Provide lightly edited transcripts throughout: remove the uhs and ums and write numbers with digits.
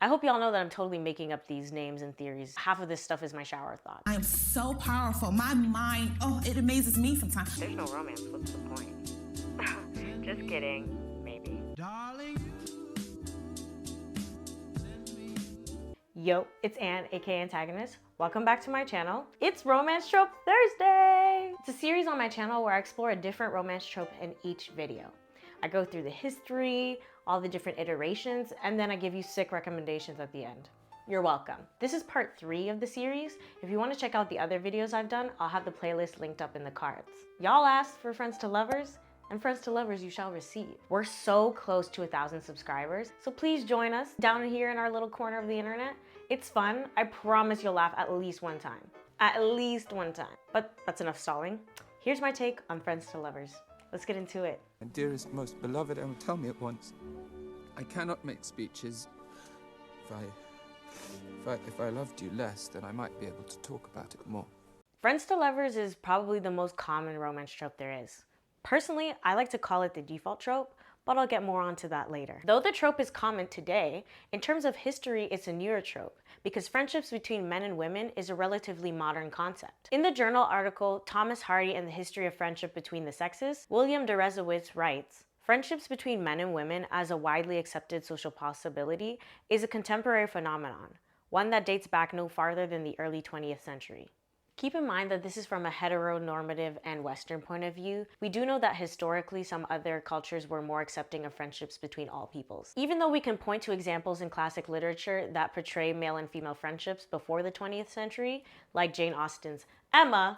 I hope y'all know that I'm totally making up these names and theories. Half of this stuff is my shower thoughts. I am so powerful. My mind, it amazes me sometimes. There's no romance. What's the point? Just kidding. Maybe. Darling. Yo, it's Ann, aka Antagonist. Welcome back to my channel. It's Romance Trope Thursday! It's a series on my channel where I explore a different romance trope in each video. I go through the history, all the different iterations, and then I give you sick recommendations at the end. You're welcome. This is part 3 of the series. If you want to check out the other videos I've done, I'll have the playlist linked up in the cards. Y'all asked for Friends to Lovers, and Friends to Lovers you shall receive. We're so close to 1,000 subscribers, so please join us down here in our little corner of the internet. It's fun. I promise you'll laugh at least one time. At least one time. But that's enough stalling. Here's my take on Friends to Lovers. Let's get into it. My dearest, most beloved, oh, tell me at once. I cannot make speeches. If I loved you less, then I might be able to talk about it more. Friends to Lovers is probably the most common romance trope there is. Personally, I like to call it the default trope, but I'll get more onto that later. Though the trope is common today, in terms of history, it's a newer trope because friendships between men and women is a relatively modern concept. In the journal article, Thomas Hardy and the History of Friendship Between the Sexes, William Deresiewicz writes, friendships between men and women as a widely accepted social possibility is a contemporary phenomenon, one that dates back no farther than the early 20th century. Keep in mind that this is from a heteronormative and Western point of view. We do know that historically some other cultures were more accepting of friendships between all peoples. Even though we can point to examples in classic literature that portray male and female friendships before the 20th century, like Jane Austen's Emma,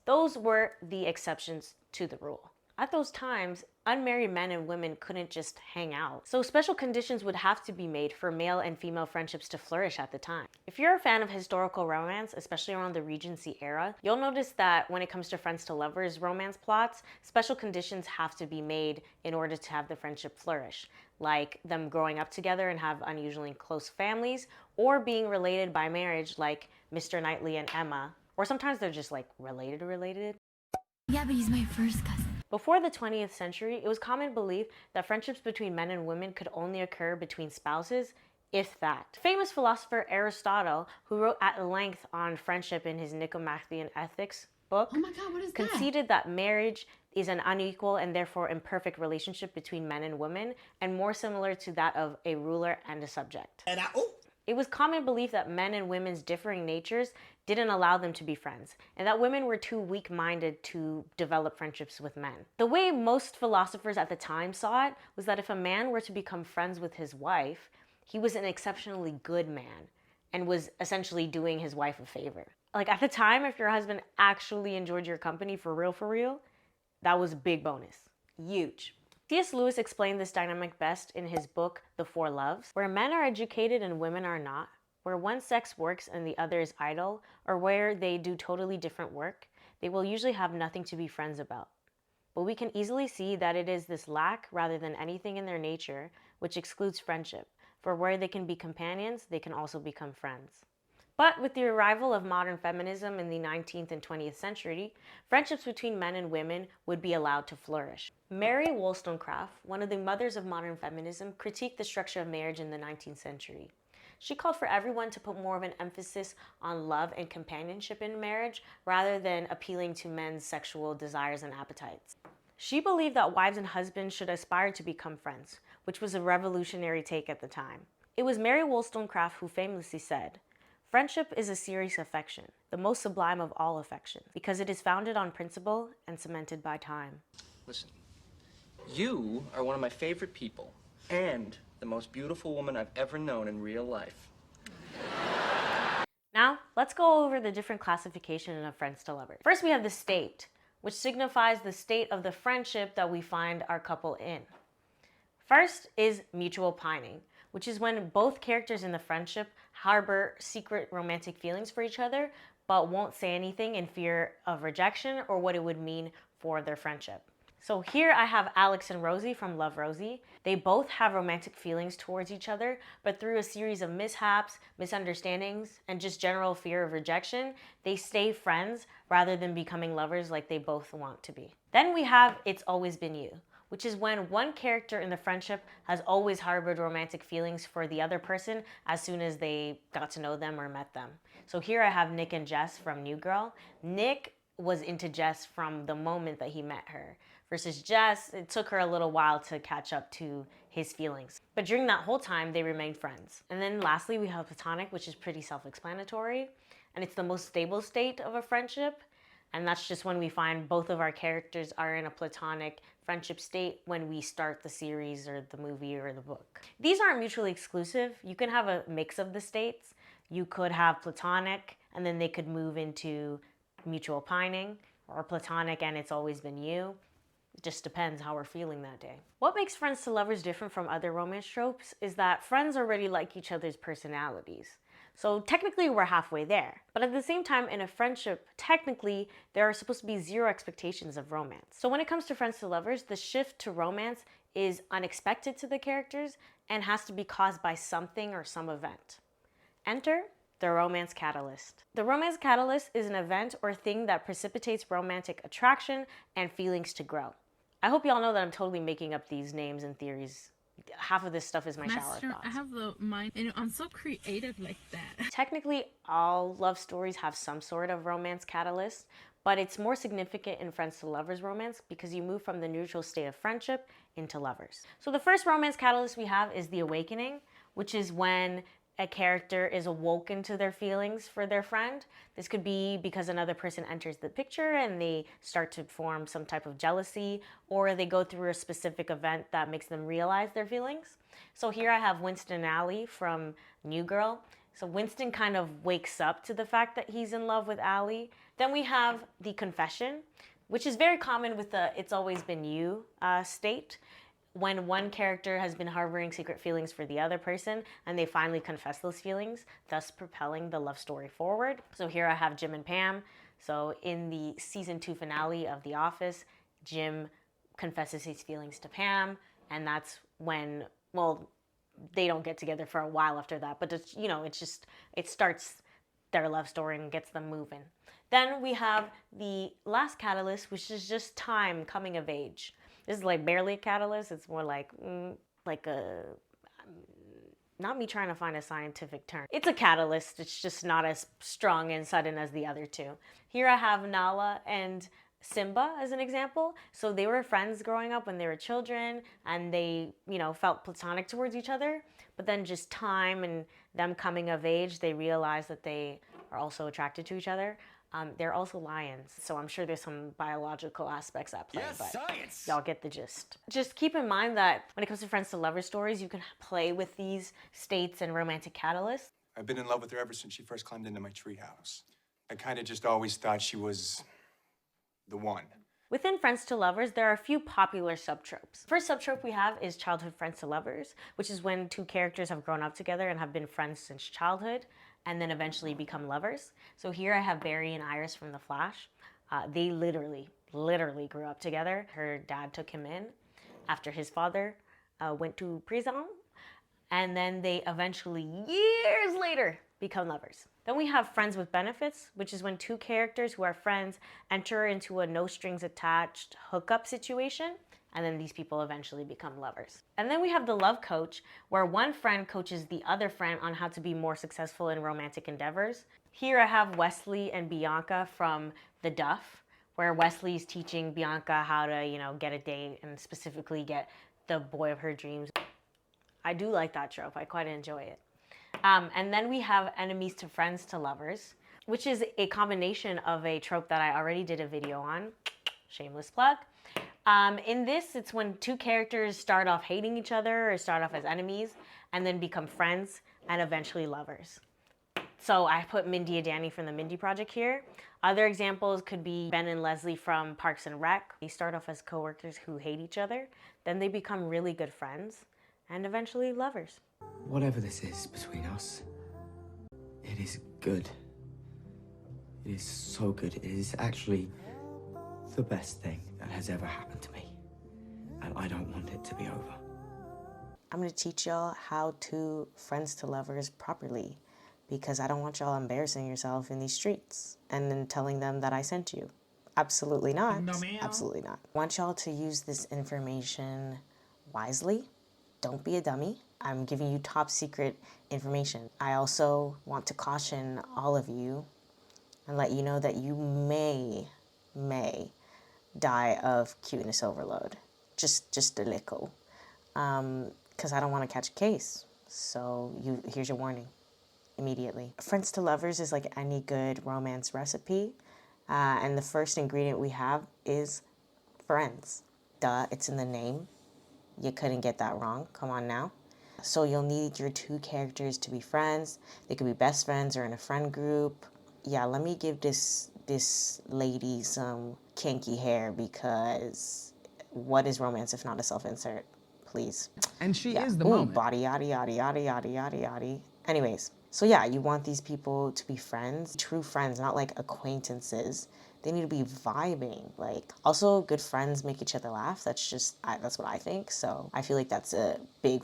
those were the exceptions to the rule. At those times, unmarried men and women couldn't just hang out. So special conditions would have to be made for male and female friendships to flourish at the time. If you're a fan of historical romance, especially around the Regency era, you'll notice that when it comes to Friends to Lovers romance plots, special conditions have to be made in order to have the friendship flourish. Like them growing up together and have unusually close families, or being related by marriage like Mr. Knightley and Emma. Or sometimes they're just like related. Yeah, but he's my first cousin. Before the 20th century, it was common belief that friendships between men and women could only occur between spouses, if that. Famous philosopher Aristotle, who wrote at length on friendship in his Nicomachean Ethics book, Oh my God, what is that? conceded that marriage is an unequal and therefore imperfect relationship between men and women, and more similar to that of a ruler and a subject. It was common belief that men and women's differing natures didn't allow them to be friends, and that women were too weak-minded to develop friendships with men. The way most philosophers at the time saw it was that if a man were to become friends with his wife, he was an exceptionally good man and was essentially doing his wife a favor. Like at the time, if your husband actually enjoyed your company for real, that was a big bonus. Huge. C.S. Lewis explained this dynamic best in his book, The Four Loves, where men are educated and women are not, where one sex works and the other is idle, or where they do totally different work, they will usually have nothing to be friends about. But we can easily see that it is this lack rather than anything in their nature which excludes friendship, for where they can be companions, they can also become friends. But with the arrival of modern feminism in the 19th and 20th century, friendships between men and women would be allowed to flourish. Mary Wollstonecraft, one of the mothers of modern feminism, critiqued the structure of marriage in the 19th century. She called for everyone to put more of an emphasis on love and companionship in marriage rather than appealing to men's sexual desires and appetites. She believed that wives and husbands should aspire to become friends, which was a revolutionary take at the time. It was Mary Wollstonecraft who famously said, "Friendship is a serious affection, the most sublime of all affection, because it is founded on principle and cemented by time." Listen, you are one of my favorite people and the most beautiful woman I've ever known in real life. Now, let's go over the different classifications of friends to lovers. First, we have the state, which signifies the state of the friendship that we find our couple in. First is mutual pining, which is when both characters in the friendship harbor secret romantic feelings for each other, but won't say anything in fear of rejection or what it would mean for their friendship. So here I have Alex and Rosie from Love, Rosie. They both have romantic feelings towards each other, but through a series of mishaps, misunderstandings, and just general fear of rejection, they stay friends rather than becoming lovers like they both want to be. Then we have It's Always Been You, which is when one character in the friendship has always harbored romantic feelings for the other person as soon as they got to know them or met them. So here I have Nick and Jess from New Girl. Nick was into Jess from the moment that he met her, versus Jess, it took her a little while to catch up to his feelings. But during that whole time, they remained friends. And then lastly, we have platonic, which is pretty self-explanatory, and it's the most stable state of a friendship. And that's just when we find both of our characters are in a platonic friendship state when we start the series or the movie or the book. These aren't mutually exclusive. You can have a mix of the states. You could have platonic, and then they could move into mutual pining, or platonic and it's always been you. It just depends how we're feeling that day. What makes friends to lovers different from other romance tropes is that friends already like each other's personalities. So technically we're halfway there. But at the same time, in a friendship, technically there are supposed to be zero expectations of romance. So when it comes to friends to lovers, the shift to romance is unexpected to the characters and has to be caused by something or some event. Enter the romance catalyst. The romance catalyst is an event or thing that precipitates romantic attraction and feelings to grow. I hope y'all know that I'm totally making up these names and theories. Half of this stuff is my shower thoughts. I have the mind, and I'm so creative like that. Technically, all love stories have some sort of romance catalyst, but it's more significant in friends to lovers romance because you move from the neutral state of friendship into lovers. So the first romance catalyst we have is the awakening, which is when a character is awoken to their feelings for their friend. This could be because another person enters the picture and they start to form some type of jealousy, or they go through a specific event that makes them realize their feelings. So here I have Winston and Allie from New Girl. So Winston kind of wakes up to the fact that he's in love with Allie. Then we have the confession, which is very common with the "it's always been you" state, when one character has been harboring secret feelings for the other person and they finally confess those feelings, thus propelling the love story forward. So here I have Jim and Pam. So in the season 2 finale of The Office, Jim confesses his feelings to Pam, and that's when, well, they don't get together for a while after that, but it's, it starts their love story and gets them moving. Then we have the last catalyst, which is just time coming of age. This is like barely a catalyst. It's more like not me trying to find a scientific term. It's a catalyst. It's just not as strong and sudden as the other two. Here I have Nala and Simba as an example. So they were friends growing up when they were children, and they, felt platonic towards each other. But then just time and them coming of age, they realized that they are also attracted to each other. They're also lions, so I'm sure there's some biological aspects at play, but science. Y'all get the gist. Just keep in mind that when it comes to friends to lovers stories, you can play with these states and romantic catalysts. I've been in love with her ever since she first climbed into my treehouse. I kind of just always thought she was the one. Within friends to lovers, there are a few popular subtropes. First subtrope we have is childhood friends to lovers, which is when two characters have grown up together and have been friends since childhood, and then eventually become lovers. So here I have Barry and Iris from The Flash. They literally grew up together. Her dad took him in after his father went to prison, and then they eventually, years later, become lovers. Then we have friends with benefits, which is when two characters who are friends enter into a no strings attached hookup situation, and then these people eventually become lovers. And then we have the love coach, where one friend coaches the other friend on how to be more successful in romantic endeavors. Here I have Wesley and Bianca from The Duff, where Wesley is teaching Bianca how to, get a date and specifically get the boy of her dreams. I do like that trope. I quite enjoy it. And then we have enemies to friends to lovers, which is a combination of a trope that I already did a video on. Shameless plug. In this, it's when two characters start off hating each other or start off as enemies and then become friends and eventually lovers. So I put Mindy and Danny from the Mindy Project here. Other examples could be Ben and Leslie from Parks and Rec. They start off as coworkers who hate each other, then they become really good friends and eventually lovers. Whatever this is between us, it is good. It is so good. It is actually the best thing that has ever happened to me. And I don't want it to be over. I'm gonna teach y'all how to friends to lovers properly, because I don't want y'all embarrassing yourself in these streets and then telling them that I sent you. Absolutely not. No, ma'am. Absolutely not. I want y'all to use this information wisely. Don't be a dummy. I'm giving you top secret information. I also want to caution all of you and let you know that you may die of cuteness overload. Just a little. Because I don't want to catch a case. So here's your warning immediately. Friends to lovers is like any good romance recipe. And the first ingredient we have is friends. Duh, it's in the name. You couldn't get that wrong. Come on now. So you'll need your two characters to be friends. They could be best friends or in a friend group. Yeah, let me give this lady some kinky hair, because what is romance if not a self-insert? Please. And she is the Ooh, moment. body yaddy yaddy yaddy yaddy yaddy yaddy. Anyways, so yeah, you want these people to be friends, true friends, not like acquaintances. They need to be vibing. Like, also, good friends make each other laugh. That's what I think. So I feel like that's a big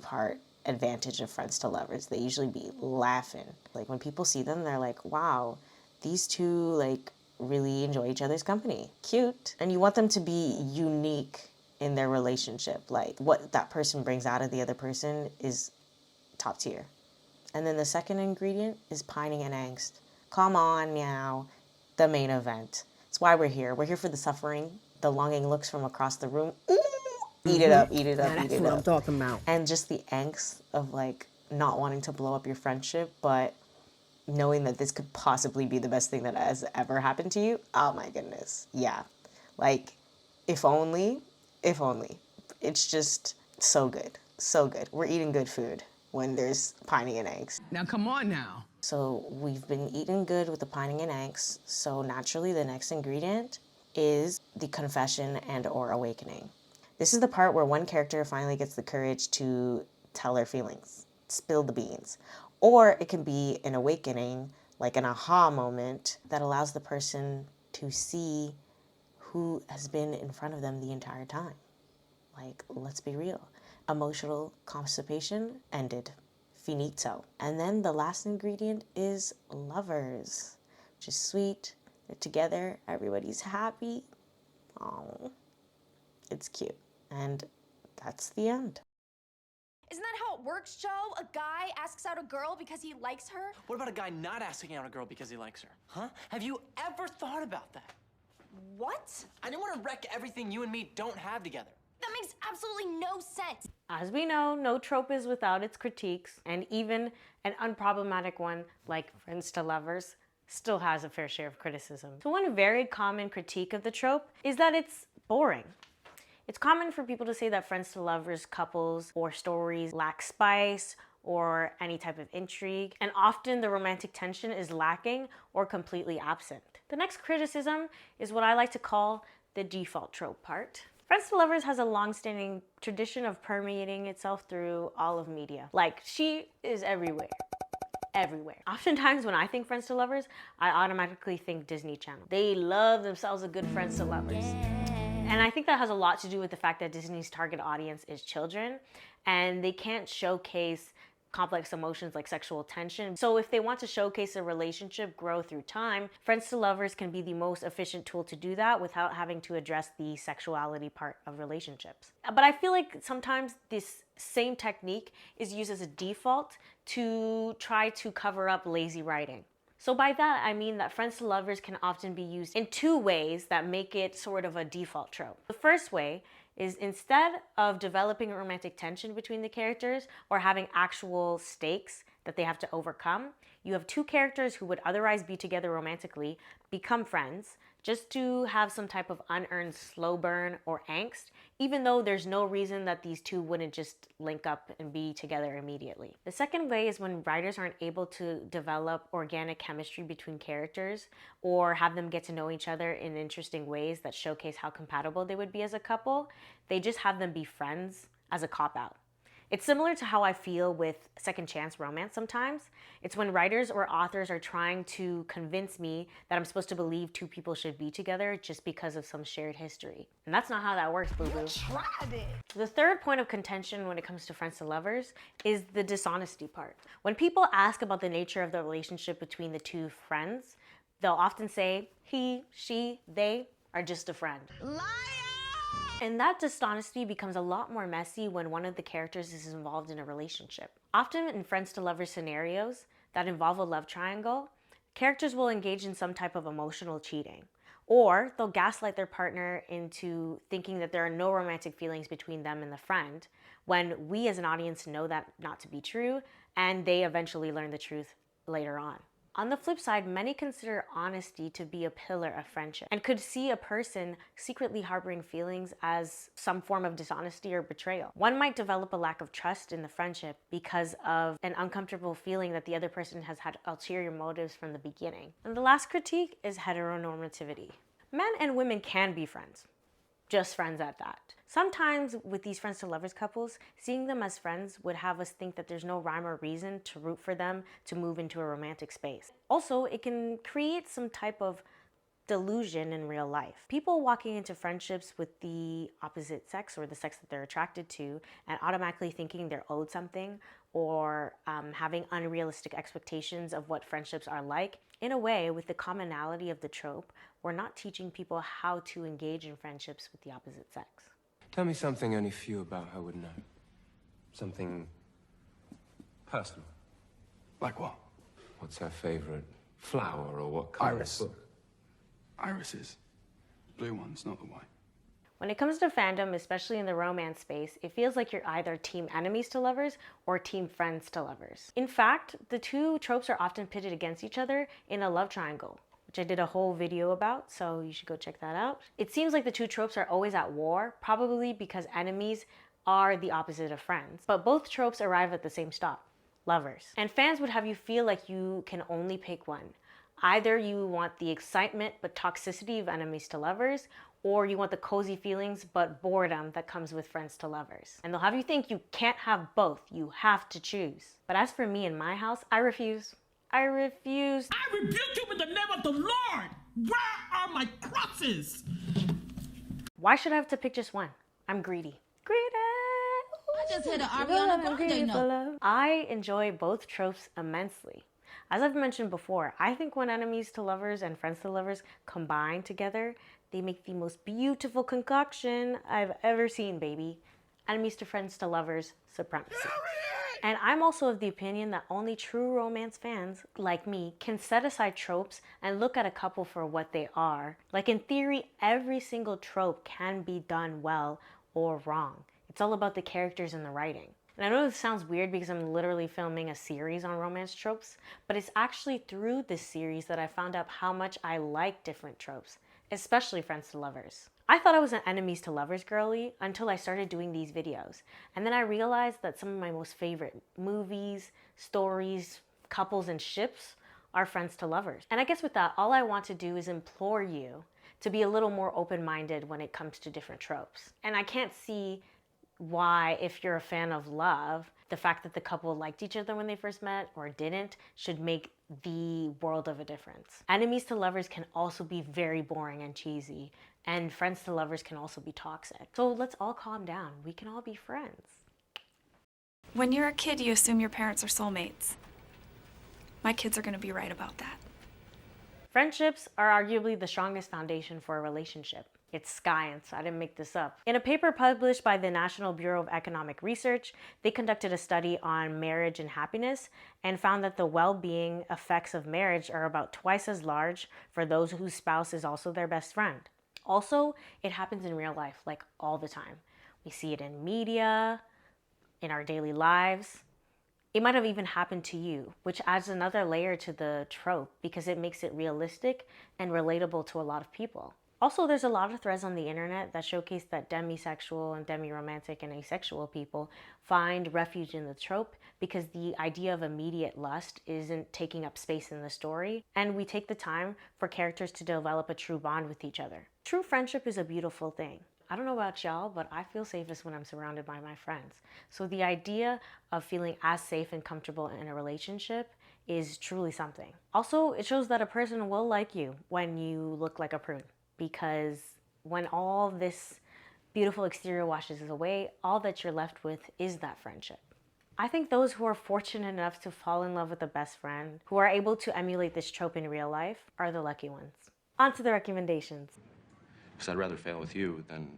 advantage of friends to lovers. They usually be laughing. Like, when people see them, they're like, wow, these two like really enjoy each other's company. Cute. And you want them to be unique in their relationship. Like, what that person brings out of the other person is top tier. And then the second ingredient is pining and angst. Come on now, the main event. It's why we're here. We're here for the suffering, the longing looks from across the room. Ooh, eat it up, eat it up, eat it up. That's what I'm talking about. And just the angst of like not wanting to blow up your friendship, but knowing that this could possibly be the best thing that has ever happened to you. Oh my goodness. Yeah. Like, if only. It's just so good. So good. We're eating good food when there's pining and angst. Now, come on now. So we've been eating good with the pining and angst. So naturally, the next ingredient is the confession and or awakening. This is the part where one character finally gets the courage to tell their feelings, spill the beans. Or it can be an awakening, like an aha moment that allows the person to see who has been in front of them the entire time. Like, let's be real. Emotional constipation ended. Finito. And then the last ingredient is lovers, which is sweet. They're together. Everybody's happy. Oh, it's cute. And that's the end. Isn't that how it works, Joe? A guy asks out a girl because he likes her? What about a guy not asking out a girl because he likes her? Huh? Have you ever thought about that? What? I didn't want to wreck everything you and me don't have together. That makes absolutely no sense. As we know, no trope is without its critiques, and even an unproblematic one like friends to lovers still has a fair share of criticism. So one very common critique of the trope is that it's boring. It's common for people to say that friends to lovers couples or stories lack spice or any type of intrigue, and often the romantic tension is lacking or completely absent. The next criticism is what I like to call the default trope part. Friends to lovers has a long-standing tradition of permeating itself through all of media. Like, she is everywhere. Everywhere. Oftentimes when I think friends to lovers, I automatically think Disney Channel. They love themselves a good friends to lovers. And I think that has a lot to do with the fact that Disney's target audience is children, and they can't showcase complex emotions like sexual tension. So if they want to showcase a relationship grow through time, friends to lovers can be the most efficient tool to do that without having to address the sexuality part of relationships. But I feel like sometimes this same technique is used as a default to try to cover up lazy writing. So by that, I mean that friends to lovers can often be used in two ways that make it sort of a default trope. The first way is, instead of developing a romantic tension between the characters or having actual stakes that they have to overcome, you have two characters who would otherwise be together romantically become friends just to have some type of unearned slow burn or angst, even though there's no reason that these two wouldn't just link up and be together immediately. The second way is when writers aren't able to develop organic chemistry between characters or have them get to know each other in interesting ways that showcase how compatible they would be as a couple. They just have them be friends as a cop-out. It's similar to how I feel with second chance romance sometimes. It's when writers or authors are trying to convince me that I'm supposed to believe two people should be together just because of some shared history. And that's not how that works, boo-boo. You tried it. The third point of contention when it comes to friends to lovers is the dishonesty part. When people ask about the nature of the relationship between the two friends, they'll often say he, she, they, are just a friend. Liar! And that dishonesty becomes a lot more messy when one of the characters is involved in a relationship. Often in friends to lovers scenarios that involve a love triangle, characters will engage in some type of emotional cheating. Or they'll gaslight their partner into thinking that there are no romantic feelings between them and the friend, when we as an audience know that not to be true, and they eventually learn the truth later on. On the flip side, many consider honesty to be a pillar of friendship and could see a person secretly harboring feelings as some form of dishonesty or betrayal. One might develop a lack of trust in the friendship because of an uncomfortable feeling that the other person has had ulterior motives from the beginning. And the last critique is heteronormativity. Men and women can be friends. Just friends at that. Sometimes with these friends to lovers couples, seeing them as friends would have us think that there's no rhyme or reason to root for them to move into a romantic space. Also, it can create some type of delusion in real life. People walking into friendships with the opposite sex or the sex that they're attracted to and automatically thinking they're owed something or having unrealistic expectations of what friendships are like. In a way, with the commonality of the trope, we're not teaching people how to engage in friendships with the opposite sex. Tell me something only few about her would know. Something personal. Like what? What's her favorite flower or what color? Iris. Irises. Blue ones, not the white. When it comes to fandom, especially in the romance space, it feels like you're either team enemies to lovers or team friends to lovers. In fact, the two tropes are often pitted against each other in a love triangle, which I did a whole video about, so you should go check that out. It seems like the two tropes are always at war, probably because enemies are the opposite of friends. But both tropes arrive at the same stop, lovers. And fans would have you feel like you can only pick one. Either you want the excitement but toxicity of enemies to lovers, or you want the cozy feelings but boredom that comes with friends to lovers. And they'll have you think you can't have both, you have to choose. But as for me in my house, I refuse. I refuse. I rebuke you in the name of the Lord. Where are my crosses? Why should I have to pick just one? I'm greedy. Greedy! I just hit an Ariana Grande note. I enjoy both tropes immensely. As I've mentioned before, I think when enemies to lovers and friends to lovers combine together, they make the most beautiful concoction I've ever seen, baby. Enemies to friends to lovers, supremacy. And I'm also of the opinion that only true romance fans, like me, can set aside tropes and look at a couple for what they are. Like in theory, every single trope can be done well or wrong. It's all about the characters and the writing. And I know this sounds weird because I'm literally filming a series on romance tropes, but it's actually through this series that I found out how much I like different tropes, especially friends to lovers. I thought I was an enemies to lovers girly until I started doing these videos. And then I realized that some of my most favorite movies, stories, couples, and ships are friends to lovers. And I guess with that, all I want to do is implore you to be a little more open-minded when it comes to different tropes. And I can't see why, if you're a fan of love, the fact that the couple liked each other when they first met or didn't should make the world of a difference. Enemies to lovers can also be very boring and cheesy, and friends to lovers can also be toxic. So let's all calm down. We can all be friends. When you're a kid, you assume your parents are soulmates. My kids are going to be right about that. Friendships are arguably the strongest foundation for a relationship. It's science, I didn't make this up. In a paper published by the National Bureau of Economic Research, they conducted a study on marriage and happiness and found that the well-being effects of marriage are about twice as large for those whose spouse is also their best friend. Also, it happens in real life, like all the time. We see it in media, in our daily lives. It might have even happened to you, which adds another layer to the trope because it makes it realistic and relatable to a lot of people. Also, there's a lot of threads on the internet that showcase that demisexual and demi-romantic and asexual people find refuge in the trope because the idea of immediate lust isn't taking up space in the story, and we take the time for characters to develop a true bond with each other. True friendship is a beautiful thing. I don't know about y'all, but I feel safest when I'm surrounded by my friends. So the idea of feeling as safe and comfortable in a relationship is truly something. Also, it shows that a person will like you when you look like a prune. Because when all this beautiful exterior washes away, all that you're left with is that friendship. I think those who are fortunate enough to fall in love with a best friend, who are able to emulate this trope in real life, are the lucky ones. On to the recommendations. Because I'd rather fail with you than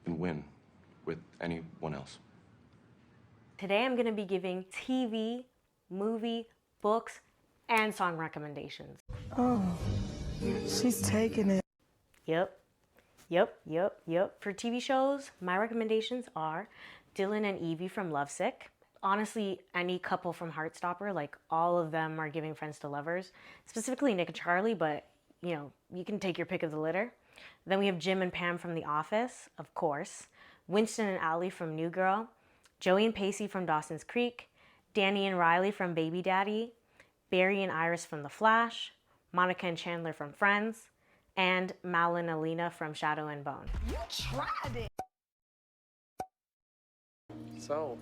win with anyone else. Today I'm going to be giving TV, movie, books, and song recommendations. Oh, she's taking it. Yep. For TV shows, my recommendations are Dylan and Evie from Lovesick. Honestly, any couple from Heartstopper, like all of them are giving friends to lovers. Specifically Nick and Charlie, but you know, you can take your pick of the litter. Then we have Jim and Pam from The Office, of course. Winston and Allie from New Girl. Joey and Pacey from Dawson's Creek. Danny and Riley from Baby Daddy. Barry and Iris from The Flash. Monica and Chandler from Friends. And Mal and Alina from Shadow and Bone. You tried it. So,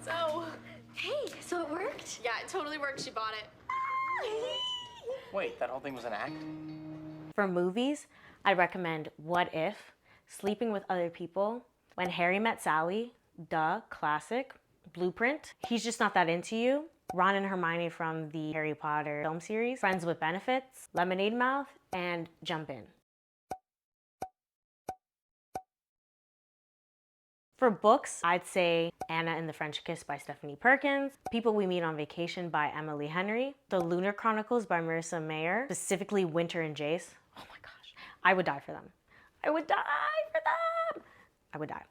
Hey, so it worked? Yeah, it totally worked. She bought it. wait, that whole thing was an act? For movies, I'd recommend What If, Sleeping with Other People, When Harry Met Sally, duh, classic, Blueprint, He's Just Not That Into You, Ron and Hermione from the Harry Potter film series, Friends with Benefits, Lemonade Mouth, and Jump In. For books, I'd say Anna and the French Kiss by Stephanie Perkins, People We Meet on Vacation by Emily Henry, The Lunar Chronicles by Marissa Mayer, specifically Winter and Jace. Oh my gosh, I would die for them. I would die for them. I would die.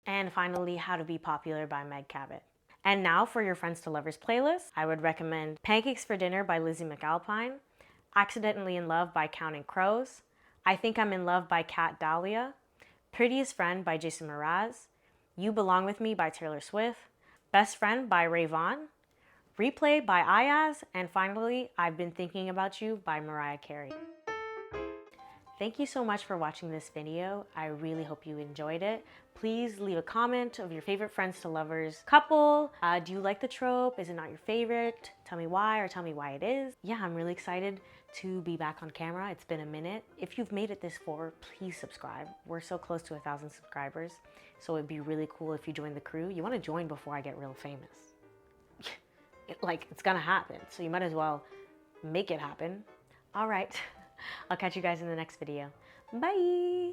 And finally, How to Be Popular by Meg Cabot. And now for your Friends to Lovers playlist, I would recommend Pancakes for Dinner by Lizzie McAlpine, Accidentally in Love by Counting Crows, I Think I'm in Love by Kat Dahlia, Prettiest Friend by Jason Mraz, You Belong With Me by Taylor Swift, Best Friend by Ray Vaughn, Replay by Ayaz, and finally, I've Been Thinking About You by Mariah Carey. Thank you so much for watching this video. I really hope you enjoyed it. Please leave a comment of your favorite Friends to Lovers couple. Do you like the trope? Is it not your favorite? Tell me why, or tell me why it is. Yeah, I'm really excited to be back on camera. It's been a minute. If you've made it this far, please subscribe. We're so close to 1,000 subscribers, so it'd be really cool if you join the crew. You want to join before I get real famous. It's gonna happen, so you might as well make it happen. All right, I'll catch you guys in the next video. Bye!